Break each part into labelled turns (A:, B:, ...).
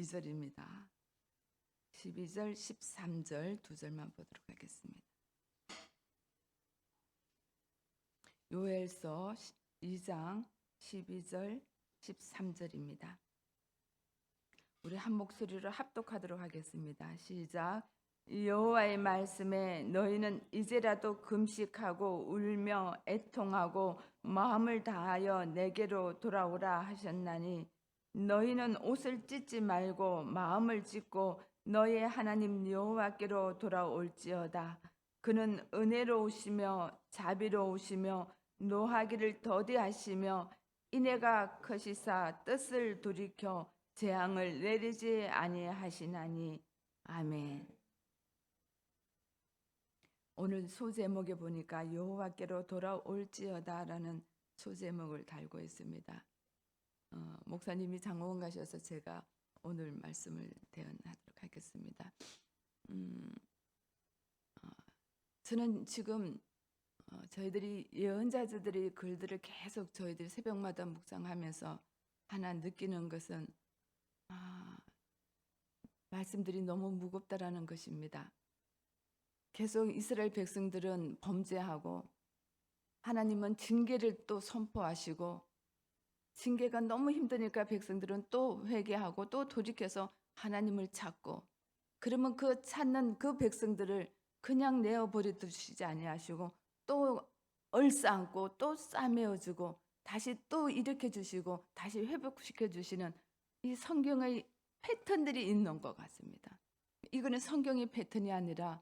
A: 12절입니다. 12절, 13절 두 절만 보도록 하겠습니다. 요엘서 2장 12절, 13절입니다. 우리 한 목소리로 합독하도록 하겠습니다. 시작. 여호와의 말씀에 너희는 이제라도 금식하고 울며 애통하고 마음을 다하여 내게로 돌아오라 하셨나니 너희는 옷을 찢지 말고 마음을 찢고 너희의 하나님 여호와께로 돌아올지어다. 그는 은혜로우시며 자비로우시며 노하기를 더디하시며 인애가 크시사 뜻을 돌이켜 재앙을 내리지 아니하시나니. 아멘. 오늘 소제목에 보니까 여호와께로 돌아올지어다라는 소제목을 달고 있습니다. 목사님이 장로원 가셔서 제가 오늘 말씀을 대언하도록 하겠습니다. 저는 지금 저희들이 예언자들이 글들을 계속 저희들이 새벽마다 묵상하면서 하나 느끼는 것은 말씀들이 너무 무겁다라는 것입니다. 계속 이스라엘 백성들은 범죄하고 하나님은 징계를 또 선포하시고 징계가 너무 힘드니까 백성들은 또 회개하고 또 돌이켜서 하나님을 찾고, 그러면 그 찾는 그 백성들을 그냥 내어버리시지 아니하시고 또 얼싸안고 또 싸매어주고 다시 또 일으켜 주시고 다시 회복시켜 주시는 이 성경의 패턴들이 있는 것 같습니다. 이거는 성경의 패턴이 아니라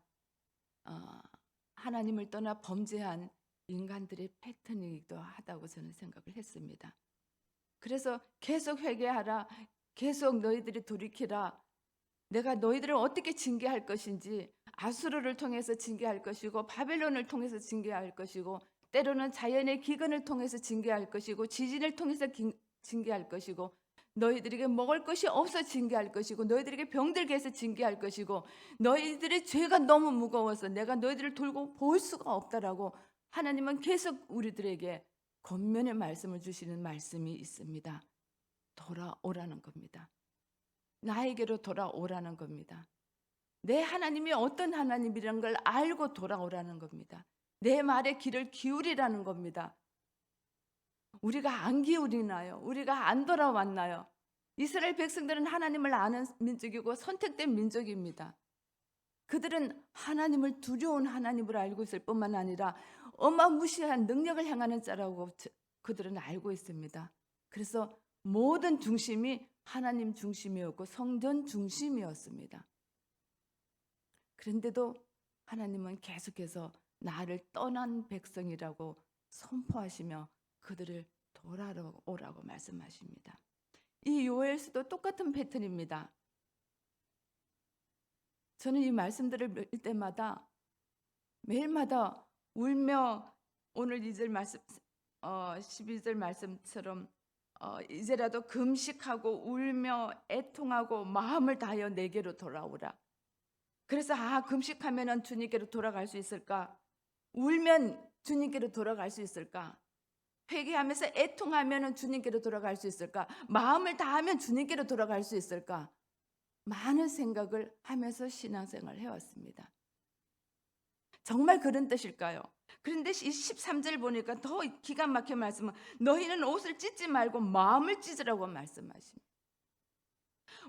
A: 하나님을 떠나 범죄한 인간들의 패턴이기도 하다고 저는 생각을 했습니다. 그래서 계속 회개하라, 계속 너희들이 돌이키라, 내가 너희들을 어떻게 징계할 것인지, 아수르를 통해서 징계할 것이고 바벨론을 통해서 징계할 것이고 때로는 자연의 기근을 통해서 징계할 것이고 지진을 통해서 징계할 것이고 너희들에게 먹을 것이 없어 징계할 것이고 너희들에게 병들게 해서 징계할 것이고 너희들의 죄가 너무 무거워서 내가 너희들을 돌고 볼 수가 없다라고 하나님은 계속 우리들에게 권면의 말씀을 주시는 말씀이 있습니다. 돌아오라는 겁니다. 나에게로 돌아오라는 겁니다. 내 하나님이 어떤 하나님이라는 걸 알고 돌아오라는 겁니다. 내 말에 귀를 기울이라는 겁니다. 우리가 안 기울이나요? 우리가 안 돌아왔나요? 이스라엘 백성들은 하나님을 아는 민족이고 선택된 민족입니다. 그들은 하나님을 두려운 하나님을 알고 있을 뿐만 아니라 어마무시한 능력을 행하는 자라고 그들은 알고 있습니다. 그래서 모든 중심이 하나님 중심이었고 성전 중심이었습니다. 그런데도 하나님은 계속해서 나를 떠난 백성이라고 선포하시며 그들을 돌아오라고 말씀하십니다. 이 요엘서도 똑같은 패턴입니다. 저는 이 말씀들을 읽을 때마다 매일마다 울며 오늘 2절 말씀 12절 말씀처럼 이제라도 금식하고 울며 애통하고 마음을 다하여 내게로 돌아오라. 그래서 금식하면 주님께로 돌아갈 수 있을까? 울면 주님께로 돌아갈 수 있을까? 회개하면서 애통하면 주님께로 돌아갈 수 있을까? 마음을 다하면 주님께로 돌아갈 수 있을까? 많은 생각을 하면서 신앙생활을 해왔습니다. 정말 그런 뜻일까요? 그런데 이 13절 보니까 더 기가 막힌 말씀은 너희는 옷을 찢지 말고 마음을 찢으라고 말씀하십니다.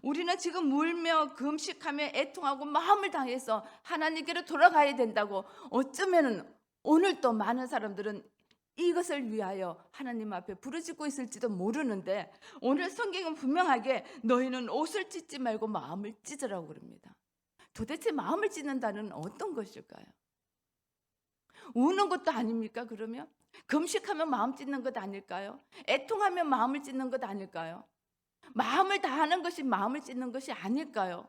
A: 우리는 지금 울며 금식하며 애통하고 마음을 다해서 하나님께로 돌아가야 된다고 어쩌면 오늘 또 많은 사람들은 이것을 위하여 하나님 앞에 부르짖고 있을지도 모르는데 오늘 성경은 분명하게 너희는 옷을 찢지 말고 마음을 찢으라고 그럽니다. 도대체 마음을 찢는다는 어떤 것일까요? 우는 것도 아닙니까? 그러면 금식하면 마음 찢는 것 아닐까요? 애통하면 마음을 찢는 것 아닐까요? 마음을 다하는 것이 마음을 찢는 것이 아닐까요?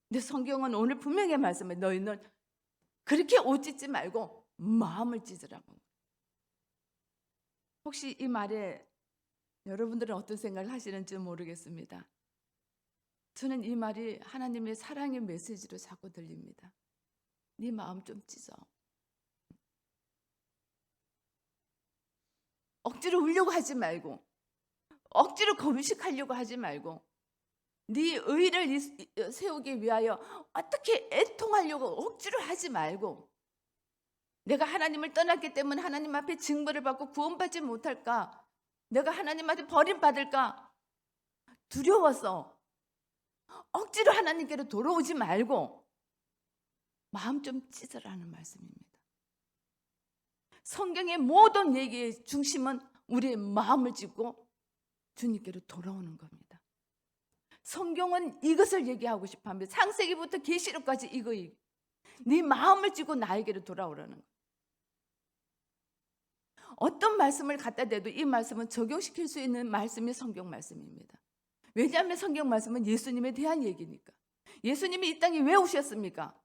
A: 근데 성경은 오늘 분명히 말씀해 너희는 그렇게 옷 찢지 말고 마음을 찢으라고. 혹시 이 말에 여러분들은 어떤 생각을 하시는지 모르겠습니다. 저는 이 말이 하나님의 사랑의 메시지로 자꾸 들립니다. 네 마음 좀 찢어. 억지로 울려고 하지 말고 억지로 금식하려고 하지 말고 네 의를 세우기 위하여 어떻게 애통하려고 억지로 하지 말고, 내가 하나님을 떠났기 때문에 하나님 앞에 징벌을 받고 구원받지 못할까? 내가 하나님한테 버림받을까? 두려워서 억지로 하나님께로 돌아오지 말고 마음 좀 찢으라는 말씀입니다. 성경의 모든 얘기의 중심은 우리의 마음을 찢고 주님께로 돌아오는 겁니다. 성경은 이것을 얘기하고 싶어 합니다. 창세기부터 계시록까지 이거 네 마음을 찢고 나에게로 돌아오라는 거예요. 어떤 말씀을 갖다 대도 이 말씀은 적용시킬 수 있는 말씀이 성경 말씀입니다. 왜냐하면 성경 말씀은 예수님에 대한 얘기니까. 예수님이 이 땅에 왜 오셨습니까?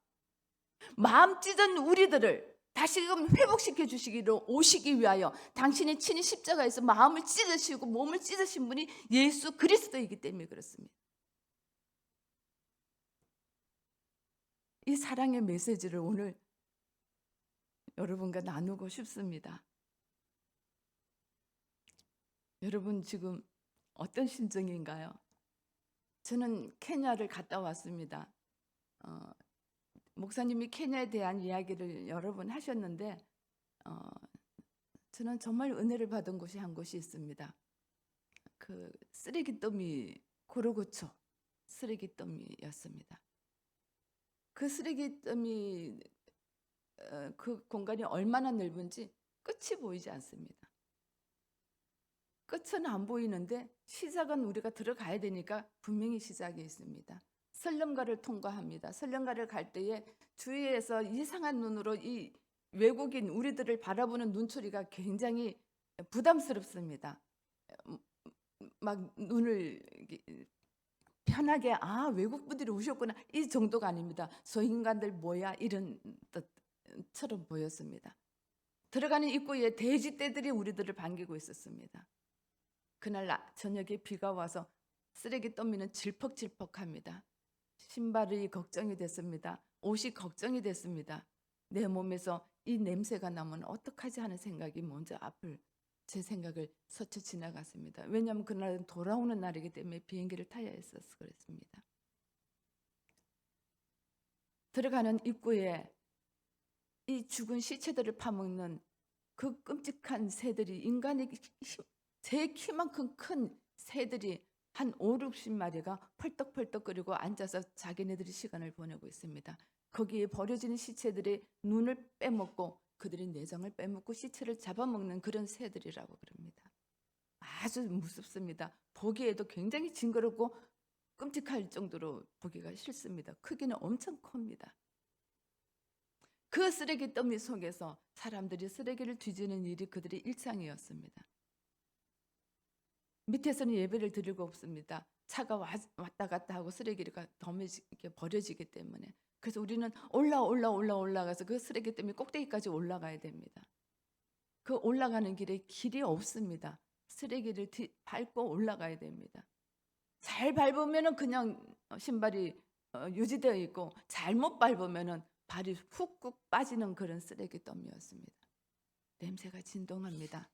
A: 마음 찢은 우리들을 다시금 회복시켜 주시기로 오시기 위하여 당신이 친히 십자가에서 마음을 찢으시고 몸을 찢으신 분이 예수 그리스도이기 때문에 그렇습니다. 이 사랑의 메시지를 오늘 여러분과 나누고 싶습니다. 여러분 지금 어떤 심정인가요? 저는 케냐를 갔다 왔습니다. 목사님이 케냐에 대한 이야기를 여러 번 하셨는데 저는 정말 은혜를 받은 곳이 한 곳이 있습니다. 그 쓰레기 더미 고로고초 쓰레기 더미였습니다. 그 쓰레기 더미 그 공간이 얼마나 넓은지 끝이 보이지 않습니다. 끝은 안 보이는데 시작은 우리가 들어가야 되니까 분명히 시작이 있습니다. 설령가를 통과합니다. 설령가를 갈 때에 주위에서 이상한 눈으로 이 외국인 우리들을 바라보는 눈초리가 굉장히 부담스럽습니다. 막 눈을 편하게 외국 분들이 오셨구나 이 정도가 아닙니다. 저 인간들 뭐야 이런 뜻처럼 보였습니다. 들어가는 입구에 돼지떼들이 우리들을 반기고 있었습니다. 그날 저녁에 비가 와서 쓰레기 더미는 질퍽질퍽합니다. 신발이 걱정이 됐습니다. 옷이 걱정이 됐습니다. 내 몸에서 이 냄새가 나면 어떡하지 하는 생각이 먼저 앞을 제 생각을 스쳐 지나갔습니다. 왜냐하면 그날은 돌아오는 날이기 때문에 비행기를 타야 했어서 그랬습니다. 들어가는 입구에 이 죽은 시체들을 파먹는 그 끔찍한 새들이 인간의 제 키만큼 큰 새들이 한 5, 60마리가 펄떡펄떡거리고 앉아서 자기네들이 시간을 보내고 있습니다. 거기에 버려지는 시체들의 눈을 빼먹고 그들의 내장을 빼먹고 시체를 잡아먹는 그런 새들이라고 그럽니다. 아주 무섭습니다. 보기에도 굉장히 징그럽고 끔찍할 정도로 보기가 싫습니다. 크기는 엄청 큽니다. 그 쓰레기 더미 속에서 사람들이 쓰레기를 뒤지는 일이 그들의 일상이었습니다. 밑에서는 예배를 드리고 없습니다. 차가 왔다 갔다 하고 쓰레기가 덤에 버려지기 때문에. 그래서 우리는 올라가서 그 쓰레기 때문에 꼭대기까지 올라가야 됩니다. 그 올라가는 길에 길이 없습니다. 쓰레기를 밟고 올라가야 됩니다. 잘 밟으면 그냥 신발이 유지되어 있고 잘못 밟으면 발이 훅훅 빠지는 그런 쓰레기 더미였습니다. 냄새가 진동합니다.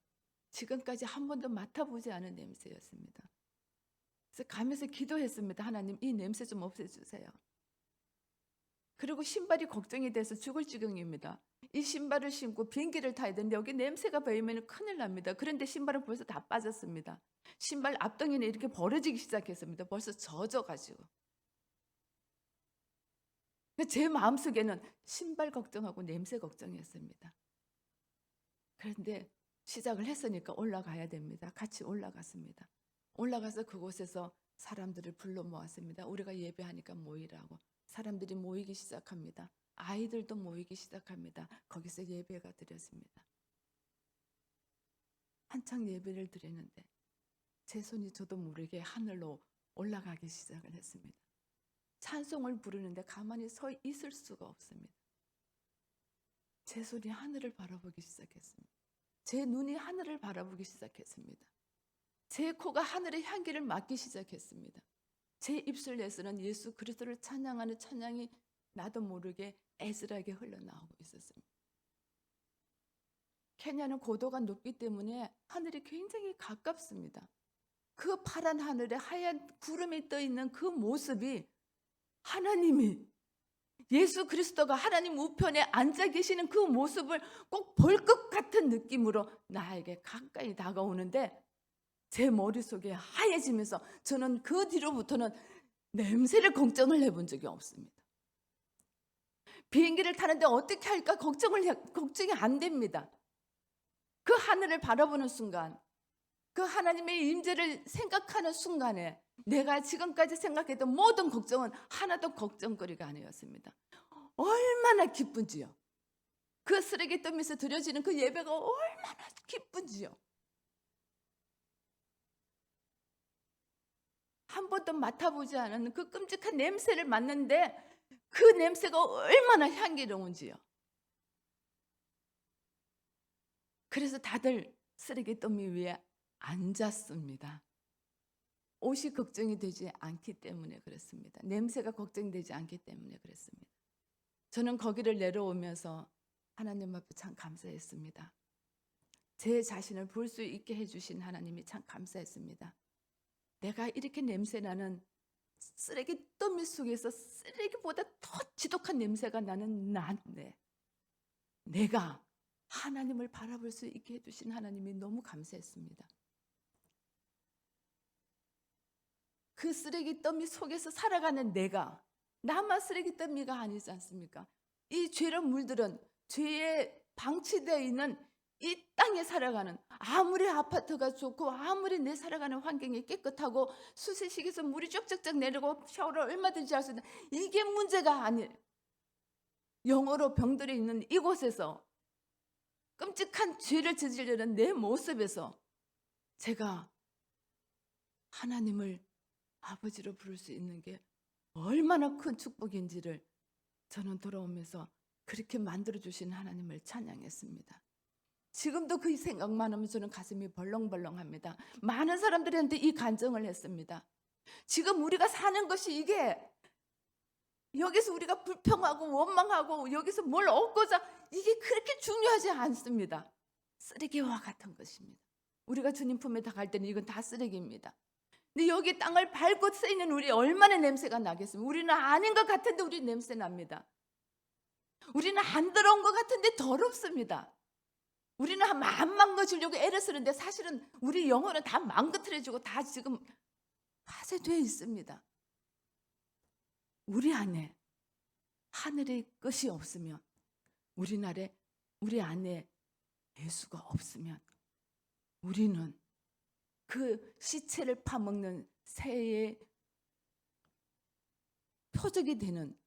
A: 지금까지 한 번도 맡아보지 않은 냄새였습니다. 그래서 가면서 기도했습니다. 하나님 이 냄새 좀 없애주세요. 그리고 신발이 걱정이 돼서 죽을 지경입니다. 이 신발을 신고 비행기를 타야 되는데 여기 냄새가 배이면 큰일 납니다. 그런데 신발은 벌써 다 빠졌습니다. 신발 앞덩이는 이렇게 벌어지기 시작했습니다. 벌써 젖어가지고. 제 마음속에는 신발 걱정하고 냄새 걱정이었습니다. 그런데 시작을 했으니까 올라가야 됩니다. 같이 올라갔습니다. 올라가서 그곳에서 사람들을 불러 모았습니다. 우리가 예배하니까 모이라고. 사람들이 모이기 시작합니다. 아이들도 모이기 시작합니다. 거기서 예배가 드렸습니다. 한창 예배를 드리는데 제 손이 저도 모르게 하늘로 올라가기 시작을 했습니다. 찬송을 부르는데 가만히 서 있을 수가 없습니다. 제 손이 하늘을 바라보기 시작했습니다. 제 눈이 하늘을 바라보기 시작했습니다. 제 코가 하늘의 향기를 맡기 시작했습니다. 제 입술에서는 예수 그리스도를 찬양하는 찬양이 나도 모르게 애절하게 흘러나오고 있었습니다. 케냐는 고도가 높기 때문에 하늘이 굉장히 가깝습니다. 그 파란 하늘에 하얀 구름이 떠 있는 그 모습이 하나님이 예수 그리스도가 하나님 우편에 앉아 계시는 그 모습을 꼭 볼 것 같은 느낌으로 나에게 가까이 다가오는데 제 머릿속에 하얘지면서 저는 그 뒤로부터는 냄새를 걱정을 해본 적이 없습니다. 비행기를 타는데 어떻게 할까 걱정이 안 됩니다. 그 하늘을 바라보는 순간, 그 하나님의 임재를 생각하는 순간에 내가 지금까지 생각했던 모든 걱정은 하나도 걱정거리가 아니었습니다. 얼마나 기쁜지요. 그 쓰레기 더미에서 드려지는 그 예배가 얼마나 기쁜지요. 한 번도 맡아보지 않은 그 끔찍한 냄새를 맡는데 그 냄새가 얼마나 향기로운지요. 그래서 다들 쓰레기 더미 위에 앉았습니다. 옷이 걱정이 되지 않기 때문에 그렇습니다. 냄새가 걱정되지 않기 때문에 그렇습니다. 저는 거기를 내려오면서 하나님 앞에 참 감사했습니다. 제 자신을 볼 수 있게 해주신 하나님이 참 감사했습니다. 내가 이렇게 냄새나는 쓰레기 더미 속에서 쓰레기보다 더 지독한 냄새가 나는 나인데 내가 하나님을 바라볼 수 있게 해주신 하나님이 너무 감사했습니다. 그 쓰레기 더미 속에서 살아가는 내가 나만 쓰레기 더미가 아니지 않습니까? 이 죄로 물들은 죄에 방치되어 있는 이 땅에 살아가는, 아무리 아파트가 좋고 아무리 내 살아가는 환경이 깨끗하고 수세식에서 물이 쫙쫙쫙 내리고 샤워를 얼마든지 할 수 있는, 이게 문제가 아니에요. 영어로 병들어 있는 이곳에서 끔찍한 죄를 저지르는 내 모습에서 제가 하나님을 아버지로 부를 수 있는 게 얼마나 큰 축복인지를 저는 돌아오면서 그렇게 만들어주신 하나님을 찬양했습니다. 지금도 그 생각만 하면 저는 가슴이 벌렁벌렁합니다. 많은 사람들한테 이 간증을 했습니다. 지금 우리가 사는 것이 이게 여기서 우리가 불평하고 원망하고 여기서 뭘 얻고자, 이게 그렇게 중요하지 않습니다. 쓰레기와 같은 것입니다. 우리가 주님 품에 다 갈 때는 이건 다 쓰레기입니다. 근데 여기 땅을 밟고 쓰이는 우리 얼마나 냄새가 나겠습니까? 우리는 아닌 것 같은데 우리 냄새 납니다. 우리는 안 더러운 것 같은데 더럽습니다. 우리는 안 망가지려고 애를 쓰는데 사실은 우리 영혼은 다 망가뜨려지고 다 지금 파쇄되어 있습니다. 우리 안에 하늘의 끝이 없으면, 우리 안에 예수가 없으면 우리는 그 시체를 파먹는 새의 표적이 되는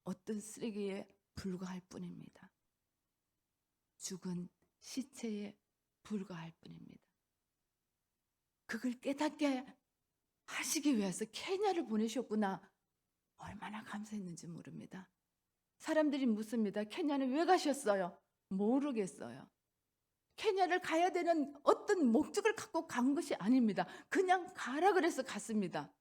A: 어떤 쓰레기에 불과할 뿐입니다. 죽은 시체에 불과할 뿐입니다. 그걸 깨닫게 하시기 위해서 케냐를 보내셨구나. 얼마나 감사했는지 모릅니다. 사람들이 묻습니다. 케냐는 왜 가셨어요? 모르겠어요. 케냐를 가야 되는 어떤 목적을 갖고 간 것이 아닙니다. 그냥 가라 그래서 갔습니다.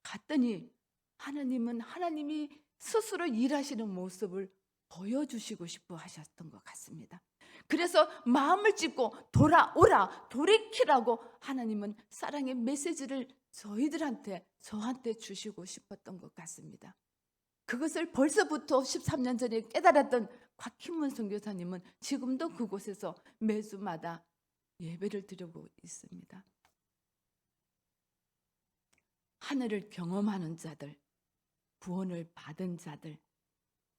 A: 갔더니 하나님은 하나님이 스스로 일하시는 모습을 보여주시고 싶어 하셨던 것 같습니다. 그래서 마음을 찢고 돌아오라, 돌이키라고 하나님은 사랑의 메시지를 저한테 주시고 싶었던 것 같습니다. 그것을 벌써부터 13년 전에 깨달았던 곽희문 선교사님은 지금도 그곳에서 매주마다 예배를 드리고 있습니다. 하늘을 경험하는 자들, 구원을 받은 자들,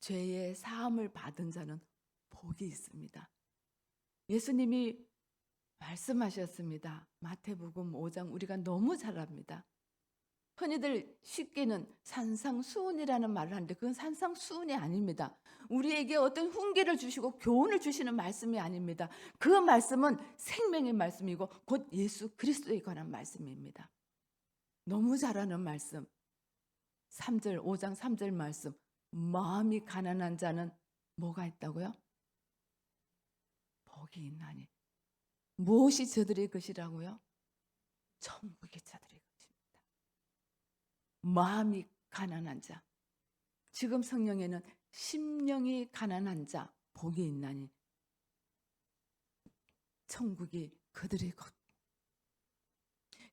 A: 죄의 사함을 받은 자는 복이 있습니다. 예수님이 말씀하셨습니다. 마태복음 5장 우리가 너무 잘 압니다. 흔히들 쉽게는 산상수훈이라는 말을 하는데 그건 산상수훈이 아닙니다. 우리에게 어떤 훈계를 주시고 교훈을 주시는 말씀이 아닙니다. 그 말씀은 생명의 말씀이고 곧 예수 그리스도에 관한 말씀입니다. 너무 잘 아는 말씀, 5장 3절 말씀. 마음이 가난한 자는 뭐가 있다고요? 복이 있나니. 무엇이 저들의 것이라고요? 천국이 저들의 것입니다. 마음이 가난한 자. 지금 성경에는 심령이 가난한 자 복이 있나니 천국이 그들의 것.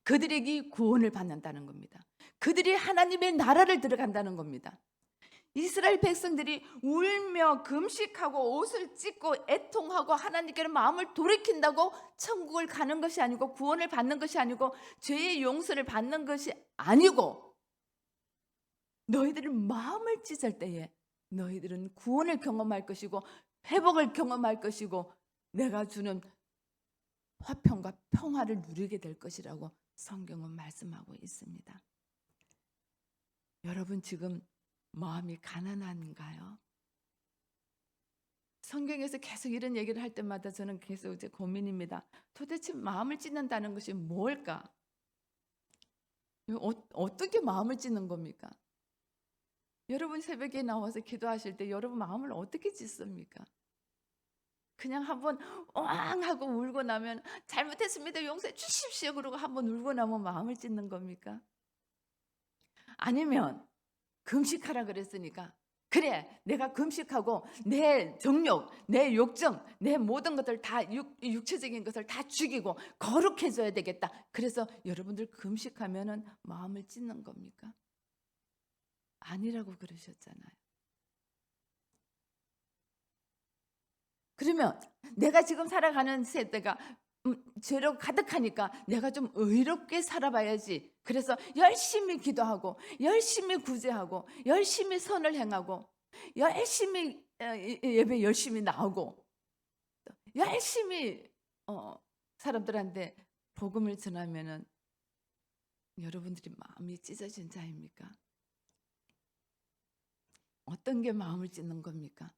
A: 그들에게 구원을 받는다는 겁니다. 그들이 하나님의 나라를 들어간다는 겁니다. 이스라엘 백성들이 울며 금식하고 옷을 찢고 애통하고 하나님께로 마음을 돌이킨다고 천국을 가는 것이 아니고 구원을 받는 것이 아니고 죄의 용서를 받는 것이 아니고, 너희들은 마음을 찢을 때에 너희들은 구원을 경험할 것이고 회복을 경험할 것이고 내가 주는 화평과 평화를 누리게 될 것이라고 성경은 말씀하고 있습니다. 여러분 지금 마음이 가난한가요? 성경에서 계속 이런 얘기를 할 때마다 저는 계속 이제 고민입니다. 도대체 마음을 찢는다는 것이 뭘까? 어떻게 마음을 찢는 겁니까? 여러분 새벽에 나와서 기도하실 때 여러분 마음을 어떻게 찢습니까? 그냥 한번 엉 하고 울고 나면 잘못했습니다, 용서해 주십시오 그러고 한번 울고 나면 마음을 찢는 겁니까? 아니면 금식하라 그랬으니까 그래 내가 금식하고 내 정욕, 내 욕정, 내 모든 것들 다 육체적인 것을 다 죽이고 거룩해져야 되겠다. 그래서 여러분들 금식하면은 마음을 찢는 겁니까? 아니라고 그러셨잖아요. 그러면 내가 지금 살아가는 세대가 죄로 가득하니까 내가 좀 의롭게 살아봐야지. 그래서 열심히 기도하고 열심히 구제하고 열심히 선을 행하고 열심히 예배 열심히 나오고 열심히 사람들한테 복음을 전하면은 여러분들이 마음이 찢어진 자입니까? 어떤 게 마음을 찢는 겁니까?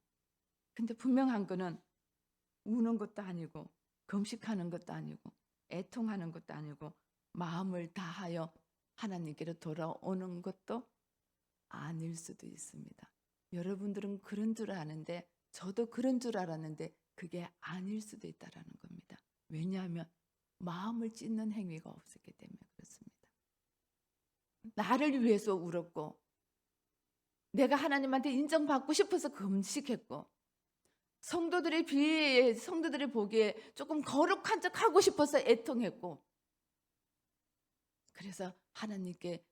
A: 근데 분명한 거는 우는 것도 아니고 금식하는 것도 아니고 애통하는 것도 아니고 마음을 다하여 하나님께로 돌아오는 것도 아닐 수도 있습니다. 여러분들은 그런 줄 아는데 저도 그런 줄 알았는데 그게 아닐 수도 있다라는 겁니다. 왜냐하면 마음을 찢는 행위가 없었기 때문에 그렇습니다. 나를 위해서 울었고 내가 하나님한테 인정받고 싶어서 금식했고 성도들의 비에 성도들이 보기에 조금 거룩한 척 하고 싶어서 애통했고 그래서 하나님께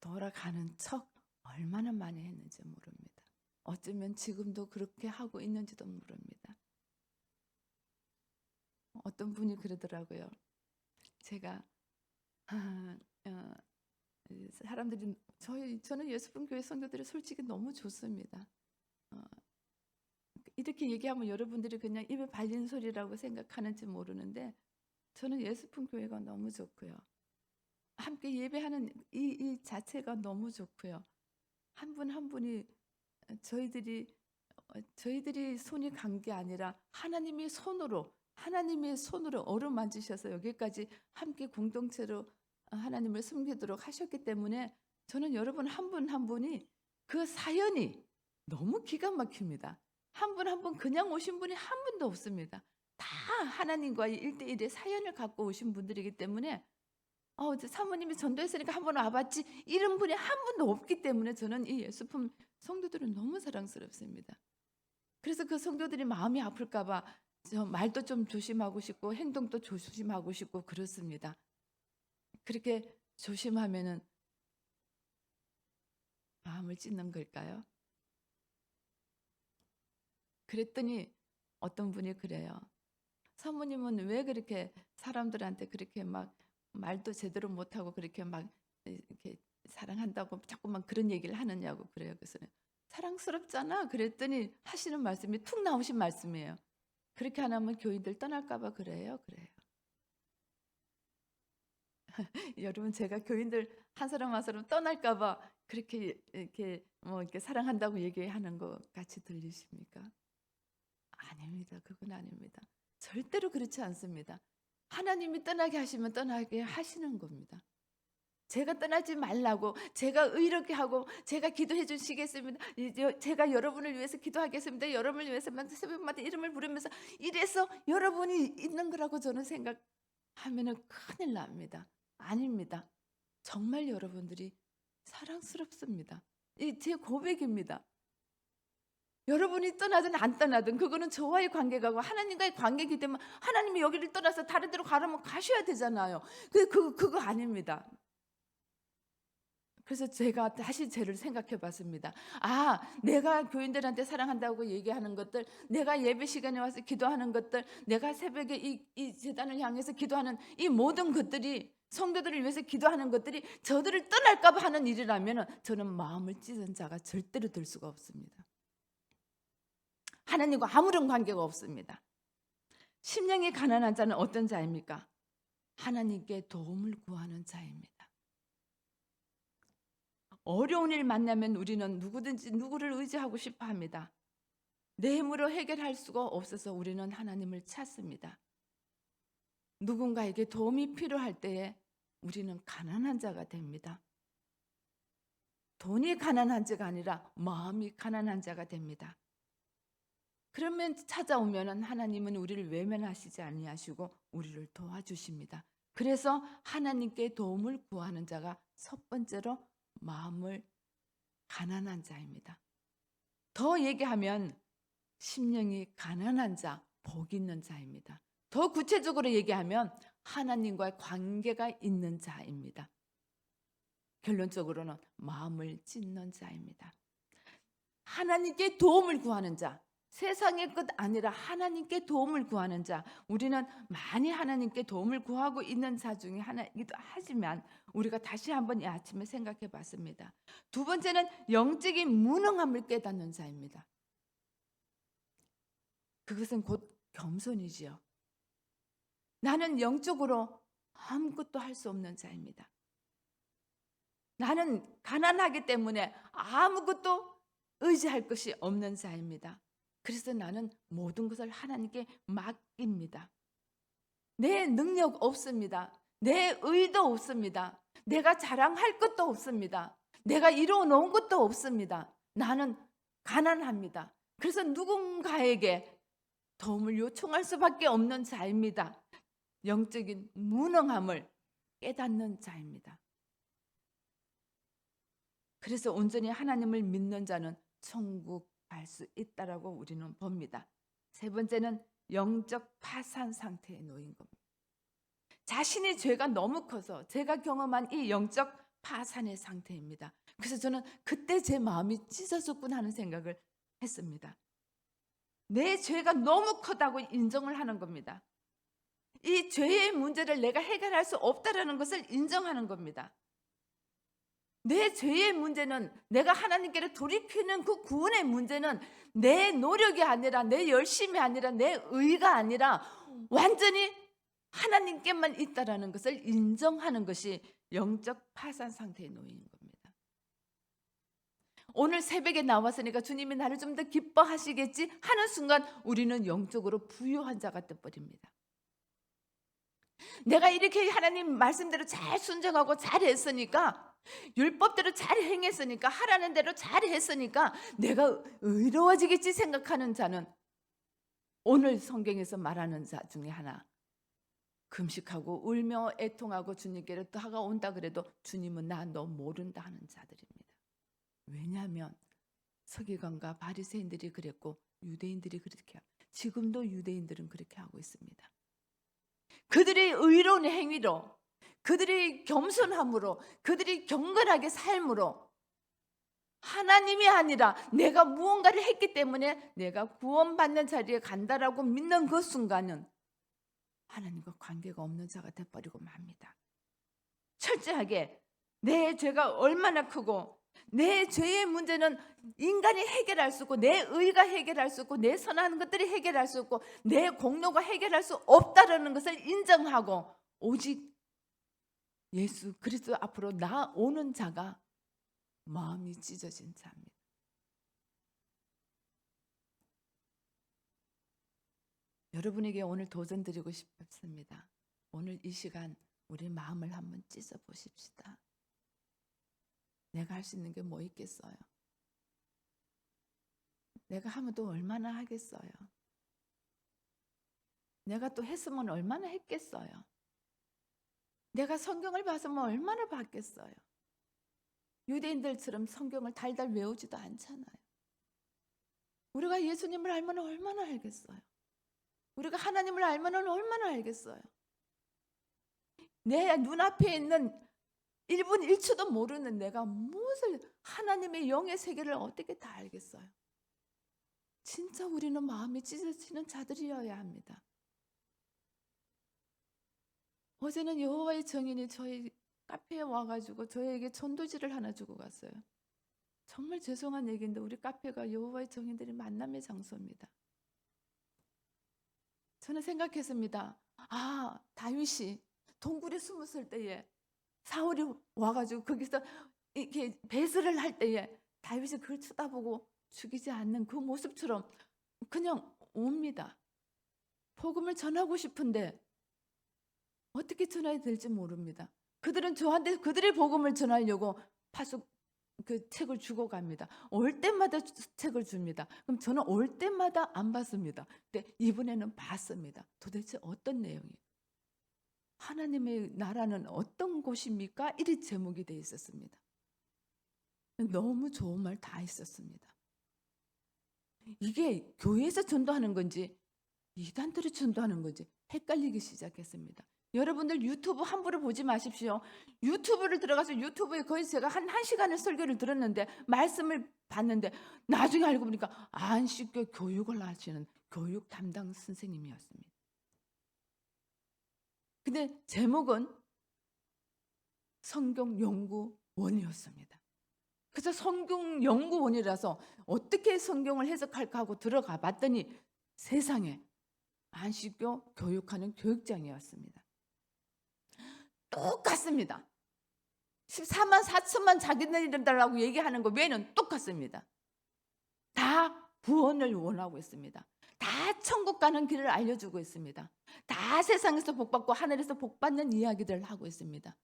A: 돌아가는 척 얼마나 많이 했는지 모릅니다. 어쩌면 지금도 그렇게 하고 있는지도 모릅니다. 어떤 분이 그러더라고요. 제가 사람들이 저는 예수분교회 성도들이 솔직히 너무 좋습니다. 이렇게 얘기하면 여러분들이 그냥 입에 발린 소리라고 생각하는지 모르는데 저는 예수분교회가 너무 좋고요. 함께 예배하는 이 자체가 너무 좋고요. 한 분 한 분이 저희들이 손이 간 게 아니라 하나님의 손으로 어루만지셔서 여기까지 함께 공동체로 하나님을 섬기도록 하셨기 때문에 저는 여러분 한 분 한 분이 그 사연이 너무 기가 막힙니다. 한 분 한 분 그냥 오신 분이 한 분도 없습니다. 다 하나님과의 1대1의 사연을 갖고 오신 분들이기 때문에 사모님이 전도했으니까 한 번 와봤지 이런 분이 한 분도 없기 때문에 저는 이 예수품 성도들은 너무 사랑스럽습니다. 그래서 그 성도들이 마음이 아플까 봐 말도 좀 조심하고 싶고 행동도 조심하고 싶고 그렇습니다. 그렇게 조심하면은 마음을 찢는 걸까요? 그랬더니 어떤 분이 그래요. 사모님은 왜 그렇게 사람들한테 그렇게 막 말도 제대로 못하고 그렇게 막 이렇게 사랑한다고 자꾸만 그런 얘기를 하느냐고 그래요. 그래서 사랑스럽잖아. 그랬더니 하시는 말씀이 툭 나오신 말씀이에요. 그렇게 안 하면 교인들 떠날까 봐 그래요. 여러분 제가 교인들 한 사람 한 사람 떠날까 봐 그렇게 이렇게 사랑한다고 얘기하는 것 같이 들리십니까? 아닙니다. 그건 아닙니다. 절대로 그렇지 않습니다. 하나님이 떠나게 하시면 떠나게 하시는 겁니다. 제가 떠나지 말라고 제가 의롭게 하고 제가 기도해 주시겠습니다. 제가 여러분을 위해서 기도하겠습니다. 여러분을 위해서 새벽마다 이름을 부르면서 이래서 여러분이 있는 거라고 저는 생각하면 큰일 납니다. 아닙니다. 정말 여러분들이 사랑스럽습니다. 제 고백입니다. 여러분이 떠나든 안 떠나든 그거는 저와의 관계가 하나님과의 관계이기 때문에 하나님이 여기를 떠나서 다른 데로 가라면 가셔야 되잖아요. 그거 아닙니다. 그래서 제가 다시 저를 생각해 봤습니다. 아, 내가 교인들한테 사랑한다고 얘기하는 것들, 내가 예배 시간에 와서 기도하는 것들, 내가 새벽에 이 제단을 향해서 기도하는 이 모든 것들이 성도들을 위해서 기도하는 것들이 저들을 떠날까 봐 하는 일이라면 저는 마음을 찢은 자가 절대로 될 수가 없습니다. 하나님과 아무런 관계가 없습니다. 심령이 가난한 자는 어떤 자입니까? 하나님께 도움을 구하는 자입니다. 어려운 일 만나면 우리는 누구든지 누구를 의지하고 싶어 합니다. 내 힘으로 해결할 수가 없어서 우리는 하나님을 찾습니다. 누군가에게 도움이 필요할 때에 우리는 가난한 자가 됩니다. 돈이 가난한 자가 아니라 마음이 가난한 자가 됩니다. 그러면 찾아오면 하나님은 우리를 외면하시지 아니하시고 우리를 도와주십니다. 그래서 하나님께 도움을 구하는 자가 첫 번째로 마음을 가난한 자입니다. 더 얘기하면 심령이 가난한 자, 복 있는 자입니다. 더 구체적으로 얘기하면 하나님과의 관계가 있는 자입니다. 결론적으로는 마음을 찢는 자입니다. 하나님께 도움을 구하는 자, 세상의 것 아니라 하나님께 도움을 구하는 자. 우리는 많이 하나님께 도움을 구하고 있는 자 중에 하나이기도 하지만 우리가 다시 한번 이 아침에 생각해 봤습니다. 두 번째는 영적인 무능함을 깨닫는 자입니다. 그것은 곧 겸손이지요. 나는 영적으로 아무것도 할 수 없는 자입니다. 나는 가난하기 때문에 아무것도 의지할 것이 없는 자입니다. 그래서 나는 모든 것을 하나님께 맡깁니다. 내 능력 없습니다. 내 의도 없습니다. 내가 자랑할 것도 없습니다. 내가 이루어 놓은 것도 없습니다. 나는 가난합니다. 그래서 누군가에게 도움을 요청할 수밖에 없는 자입니다. 영적인 무능함을 깨닫는 자입니다. 그래서 온전히 하나님을 믿는 자는 천국 갈 수 있다라고 우리는 봅니다. 세 번째는 영적 파산 상태에 놓인 겁니다. 자신의 죄가 너무 커서 제가 경험한 이 영적 파산의 상태입니다. 그래서 저는 그때 제 마음이 찢어졌구나 하는 생각을 했습니다. 내 죄가 너무 크다고 인정을 하는 겁니다. 이 죄의 문제를 내가 해결할 수 없다라는 것을 인정하는 겁니다. 내 죄의 문제는 내가 하나님께로 돌이키는 그 구원의 문제는 내 노력이 아니라 내 열심이 아니라 내 의가 아니라 완전히 하나님께만 있다라는 것을 인정하는 것이 영적 파산 상태에 놓인 겁니다. 오늘 새벽에 나왔으니까 주님이 나를 좀 더 기뻐하시겠지 하는 순간 우리는 영적으로 부유한 자가 되어버립니다. 내가 이렇게 하나님 말씀대로 잘 순종하고 잘 했으니까 율법대로 잘 행했으니까 하라는 대로 잘 했으니까 내가 의로워지겠지 생각하는 자는 오늘 성경에서 말하는 자 중에 하나, 금식하고 울며 애통하고 주님께로 다가온다 그래도 주님은 나 너 모른다 하는 자들입니다. 왜냐하면 서기관과 바리새인들이 그랬고 유대인들이 그렇게 하고 지금도 유대인들은 그렇게 하고 있습니다. 그들의 의로운 행위로, 그들의 겸손함으로, 그들이 경건하게 삶으로 하나님이 아니라 내가 무언가를 했기 때문에 내가 구원받는 자리에 간다라고 믿는 그 순간은 하나님과 관계가 없는 자가 되어버리고 맙니다. 철저하게 내 죄가 얼마나 크고 내 죄의 문제는 인간이 해결할 수 없고 내 의가 해결할 수 없고 내 선한 것들이 해결할 수 없고 내 공로가 해결할 수 없다라는 것을 인정하고 오직 예수 그리스도 앞으로 나오는 자가 마음이 찢어진 자입니다. 여러분에게 오늘 도전드리고 싶습니다. 오늘 이 시간 우리 마음을 한번 찢어 보십시다. 내가 할 수 있는 게 뭐 있겠어요? 내가 하면 또 얼마나 하겠어요? 내가 또 했으면 얼마나 했겠어요? 내가 성경을 봐서면 얼마나 봤겠어요? 유대인들처럼 성경을 달달 외우지도 않잖아요. 우리가 예수님을 알면 얼마나 알겠어요? 우리가 하나님을 알면 얼마나 알겠어요? 내 눈앞에 있는 1분 1초도 모르는 내가 무엇을 하나님의 영의 세계를 어떻게 다 알겠어요? 진짜 우리는 마음이 찢어지는 자들이어야 합니다. 어제는 여호와의 증인이 저희 카페에 와가지고 저에게 전도지를 하나 주고 갔어요. 정말 죄송한 얘기인데 우리 카페가 여호와의 증인들이 만남의 장소입니다. 저는 생각했습니다. 아, 다윗이 동굴에 숨었을 때에 사울이 와가지고 거기서 이렇게 배설을 할 때에 다윗이 그걸 쳐다보고 죽이지 않는 그 모습처럼 그냥 옵니다. 복음을 전하고 싶은데 어떻게 전해야 될지 모릅니다. 그들은 저한테 그들의 복음을 전하려고 파수 그 책을 주고 갑니다. 올 때마다 책을 줍니다. 그럼 저는 올 때마다 안 받습니다. 근데 이번에는 봤습니다. 도대체 어떤 내용이에요? 하나님의 나라는 어떤 곳입니까? 이리 제목이 되어 있었습니다. 너무 좋은 말 다 있었습니다. 이게 교회에서 전도하는 건지 이단들이 전도하는 건지 헷갈리기 시작했습니다. 여러분들 유튜브 함부로 보지 마십시오. 유튜브를 들어가서 유튜브에 거의 제가 한 시간을 설교를 들었는데 말씀을 봤는데 나중에 알고 보니까 안식교 교육을 하시는 교육 담당 선생님이었습니다. 근데 제목은 성경연구원이었습니다. 그래서 성경연구원이라서 어떻게 성경을 해석할까 하고 들어가 봤더니 세상에 안식교 교육하는 교육장이었습니다. 똑같습니다. 14만 4천만 자기네들이라고 얘기하는 거 외에는 똑같습니다. 다 구원을 원하고 있습니다. 다 천국 가는 길을 알려주고 있습니다. 다 세상에서 복받고 하늘에서 복받는 이야기들을 하고 있습니다.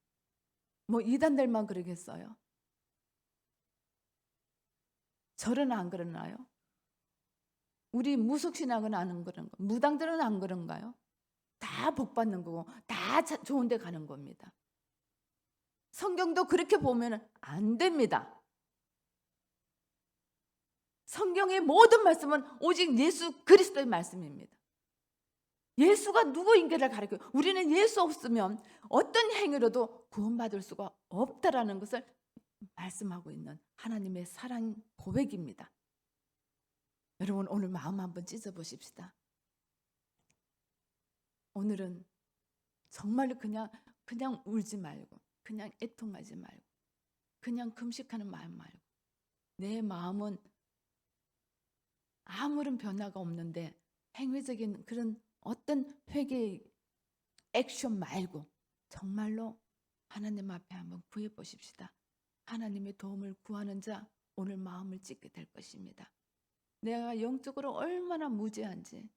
A: 뭐 이단들만 그러겠어요? 저는 안 그러나요? 우리 무속신앙은 안 그런 거, 무당들은 안 그런가요? 다 복받는 거고 다 좋은 데 가는 겁니다. 성경도 그렇게 보면 안 됩니다. 성경의 모든 말씀은 오직 예수 그리스도의 말씀입니다. 예수가 누구인가를 가르쳐요. 우리는 예수 없으면 어떤 행위로도 구원받을 수가 없다라는 것을 말씀하고 있는 하나님의 사랑 고백입니다. 여러분 오늘 마음 한번 찢어보십시다. 오늘은 정말로 그냥 울지 말고 그냥 애통하지 말고 그냥 금식하는 마음 말고 내 마음은 아무런 변화가 없는데 행위적인 그런 어떤 회개의 액션 말고 정말로 하나님 앞에 한번 구해 보십시다. 하나님의 도움을 구하는 자 오늘 마음을 찢게 될 것입니다. 내가 영적으로 얼마나 무지한지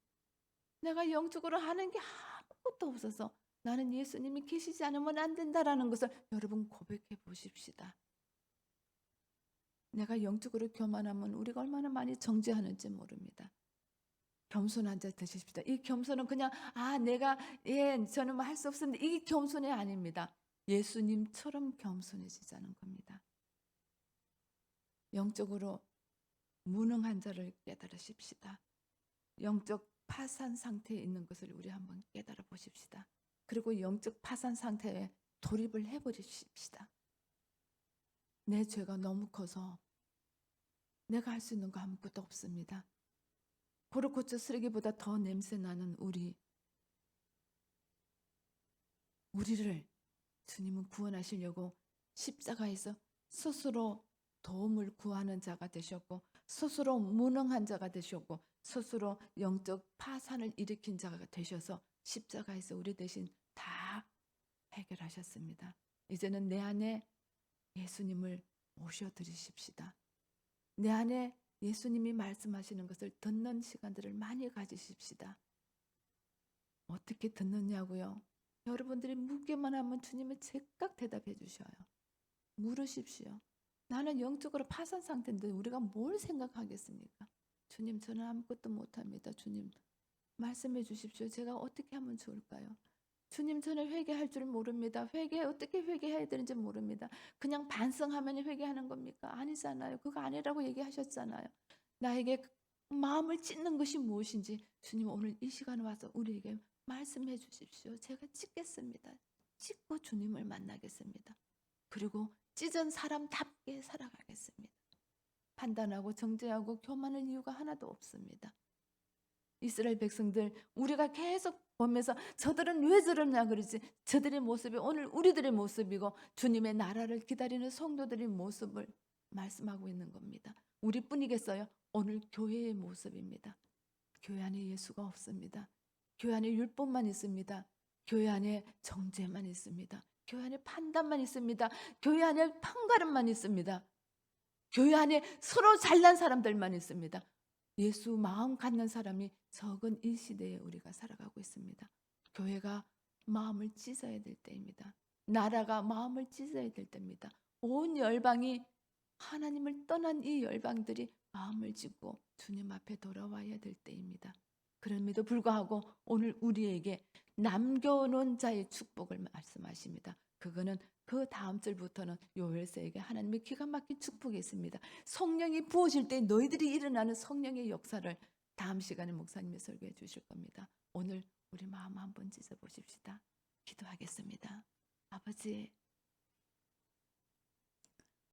A: 내가 영적으로 하는 게 아무것도 없어서 나는 예수님이 계시지 않으면 안 된다라는 것을 여러분 고백해 보십시다. 내가 영적으로 교만하면 우리가 얼마나 많이 정죄하는지 모릅니다. 겸손한 자 되십시다. 이 겸손은 그냥 내가 저는 뭐 할 수 없었는데 이 겸손이 아닙니다. 예수님처럼 겸손해지자는 겁니다. 영적으로 무능한 자를 깨달으십시다. 영적 파산 상태에 있는 것을 우리 한번 깨달아 보십시다. 그리고 영적 파산 상태에 돌입을 해버리십시다. 내 죄가 너무 커서 내가 할 수 있는 거 아무것도 없습니다. 고르고쳐 쓰레기보다 더 냄새나는 우리를 주님은 구원하시려고 십자가에서 스스로 도움을 구하는 자가 되셨고 스스로 무능한 자가 되셨고 스스로 영적 파산을 일으킨 자가 되셔서 십자가에서 우리 대신 다 해결하셨습니다. 이제는 내 안에 예수님을 모셔드리십시다. 내 안에 예수님이 말씀하시는 것을 듣는 시간들을 많이 가지십시다. 어떻게 듣느냐고요? 여러분들이 묻기만 하면 주님은 즉각 대답해 주셔요. 물으십시오. 나는 영적으로 파산 상태인데 우리가 뭘 생각하겠습니까? 주님 저는 아무것도 못합니다. 주님 말씀해 주십시오. 제가 어떻게 하면 좋을까요? 주님 저는 회개할 줄 모릅니다. 어떻게 회개해야 되는지 모릅니다. 그냥 반성하면 회개하는 겁니까? 아니잖아요. 그거 아니라고 얘기하셨잖아요. 나에게 마음을 찢는 것이 무엇인지 주님 오늘 이 시간에 와서 우리에게 말씀해 주십시오. 제가 찢겠습니다. 찢고 주님을 만나겠습니다. 그리고 찢은 사람답게 살아가겠습니다. 판단하고 정죄하고 교만할 이유가 하나도 없습니다. 이스라엘 백성들 우리가 계속 보면서 저들은 왜 저러냐 그러지, 저들의 모습이 오늘 우리들의 모습이고 주님의 나라를 기다리는 성도들의 모습을 말씀하고 있는 겁니다. 우리뿐이겠어요? 오늘 교회의 모습입니다. 교회 안에 예수가 없습니다. 교회 안에 율법만 있습니다. 교회 안에 정죄만 있습니다. 교회 안에 판단만 있습니다. 교회 안에 판가름만 있습니다. 교회 안에 서로 잘난 사람들만 있습니다. 예수 마음 갖는 사람이 적은 이 시대에 우리가 살아가고 있습니다. 교회가 마음을 찢어야 될 때입니다. 나라가 마음을 찢어야 될 때입니다. 온 열방이 하나님을 떠난 이 열방들이 마음을 찢고 주님 앞에 돌아와야 될 때입니다. 그럼에도 불구하고 오늘 우리에게 남겨놓은 자의 축복을 말씀하십니다. 그거는 그 다음 절부터는 요엘서에게 하나님의 기가 막힌 축복이 있습니다. 성령이 부어질 때 너희들이 일어나는 성령의 역사를 다음 시간에 목사님이 설교해 주실 겁니다. 오늘 우리 마음 한번 찢어 보십시다. 기도하겠습니다. 아버지,